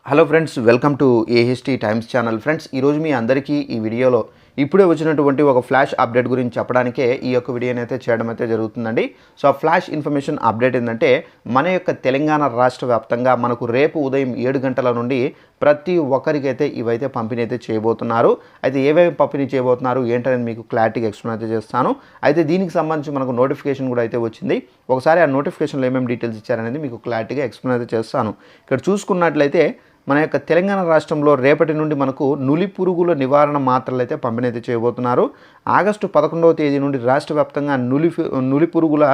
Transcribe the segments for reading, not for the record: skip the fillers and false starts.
Hello friends, welcome to AHT times channel. Friends, ఈరోజు మీ అందరికీ ఈ వీడియోలో ఇప్పుడే వచ్చినటువంటి ఒక ఫ్లాష్ అప్డేట్ గురించి చెప్పడానికే ఈ యొక్క వీడియోని అయితే చేయడం అయితే జరుగుతుందండి. సో ఆ ఫ్లాష్ ఇన్ఫర్మేషన్ అప్డేట్ ఏంటంటే, మన యొక్క తెలంగాణ రాష్ట్ర వ్యాప్తంగా మనకు రేపు ఉదయం 7 గంటల నుండి ప్రతి ఒక్కరికైతే ఇవైతే పంపిణీ అయితే చేయబోతున్నారు. అయితే ఏవేవి పంపిణీ చేయబోతున్నారు ఏంటనేది మీకు క్లారిటీగా ఎక్స్ప్లెయిన్ అయితే చేస్తాను. అయితే దీనికి సంబంధించి మనకు నోటిఫికేషన్ కూడా అయితే వచ్చింది. ఒకసారి ఆ నోటిఫికేషన్లో ఏమేమి డీటెయిల్స్ ఇచ్చారనేది మీకు క్లారిటీగా ఎక్స్ప్లెయిన్ అయితే చేస్తాను. ఇక్కడ చూసుకున్నట్లయితే మన యొక్క తెలంగాణ రాష్ట్రంలో రేపటి నుండి మనకు నులి పురుగుల నివారణ మాత్రలు అయితే పంపిణీ అయితే చేయబోతున్నారు. ఆగస్టు 11వ తేదీ నుండి రాష్ట్ర వ్యాప్తంగా నులి పురుగుల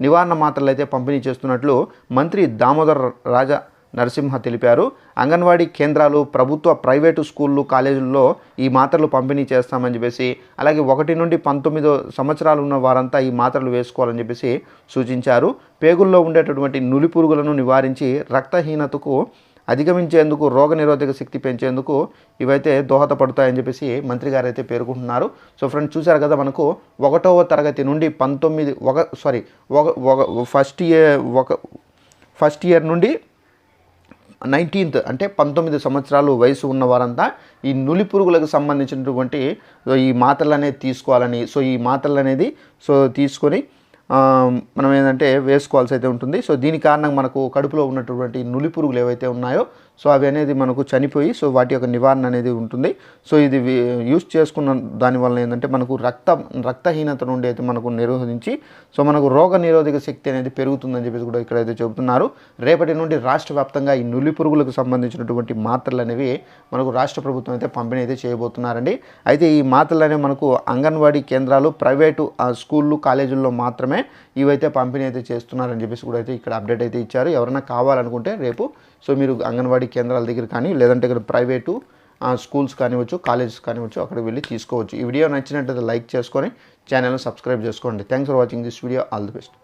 నివారణ మాత్రలు అయితే పంపిణీ చేస్తున్నట్లు మంత్రి దామోదర్ రాజ నరసింహ తెలిపారు. అంగన్వాడీ కేంద్రాలు, ప్రభుత్వ ప్రైవేటు స్కూళ్ళు, కాలేజీల్లో ఈ మాత్రలు పంపిణీ చేస్తామని చెప్పేసి, అలాగే 1 నుండి 19 సంవత్సరాలు ఉన్న వారంతా ఈ మాత్రలు వేసుకోవాలని చెప్పేసి సూచించారు. పేగుల్లో ఉండేటటువంటి నులి పురుగులను నివారించి రక్తహీనతకు అధిగమించేందుకు, రోగనిరోధక శక్తి పెంచేందుకు ఇవైతే దోహదపడతాయని చెప్పేసి మంత్రి గారు అయితే పేర్కొంటున్నారు. సో ఫ్రెండ్స్, చూసారు కదా, మనకు 1వ తరగతి నుండి ఫస్ట్ ఇయర్ నుండి 19th అంటే 19 సంవత్సరాలు వయసు ఉన్న వారంతా ఈ నులి పురుగులకు సంబంధించినటువంటి ఈ మాత్రలు అనేది తీసుకోవాలని, సో ఈ మాత్రలు అనేది తీసుకొని మనం ఏంటంటే వేసుకోవాల్సి అయితే ఉంటుంది. సో దీని కారణంగా మనకు కడుపులో ఉన్నటువంటి నులి పురుగులు ఏవైతే ఉన్నాయో సో అవి అనేది మనకు చనిపోయి సో వాటి యొక్క నివారణ అనేది ఉంటుంది. సో ఇది యూస్ చేసుకున్న దానివల్ల ఏంటంటే మనకు రక్తహీనత నుండి అయితే మనకు నిరోధించి సో మనకు రోగ నిరోధక శక్తి అనేది పెరుగుతుందని చెప్పేసి కూడా ఇక్కడైతే చెబుతున్నారు. రేపటి నుండి రాష్ట్ర వ్యాప్తంగా ఈ నులి పురుగులకు సంబంధించినటువంటి మాత్రలు అనేవి మనకు రాష్ట్ర ప్రభుత్వం అయితే పంపిణీ అయితే చేయబోతున్నారండి. అయితే ఈ మాత్రలు అనేవి మనకు అంగన్వాడీ కేంద్రాలు, ప్రైవేటు స్కూళ్ళు, కాలేజీల్లో మాత్రమే ఇవైతే పంపిణీ అయితే చేస్తున్నారని చెప్పేసి కూడా అయితే ఇక్కడ అప్డేట్ అయితే ఇచ్చారు. ఎవరైనా కావాలనుకుంటే రేపు సో మీరు అంగన్వాడీ కేంద్రాల దగ్గర కానీ, లేదంటే ఇక్కడ ప్రైవేటు స్కూల్స్ కానివచ్చు, కాలేజెస్ కానివచ్చు, అక్కడికి వెళ్ళి తీసుకోవచ్చు. ఈ వీడియో నచ్చినట్లయితే లైక్ చేసుకొని ఛానల్ని సబ్స్క్రైబ్ చేసుకోండి. Thanks for watching this video. All the best.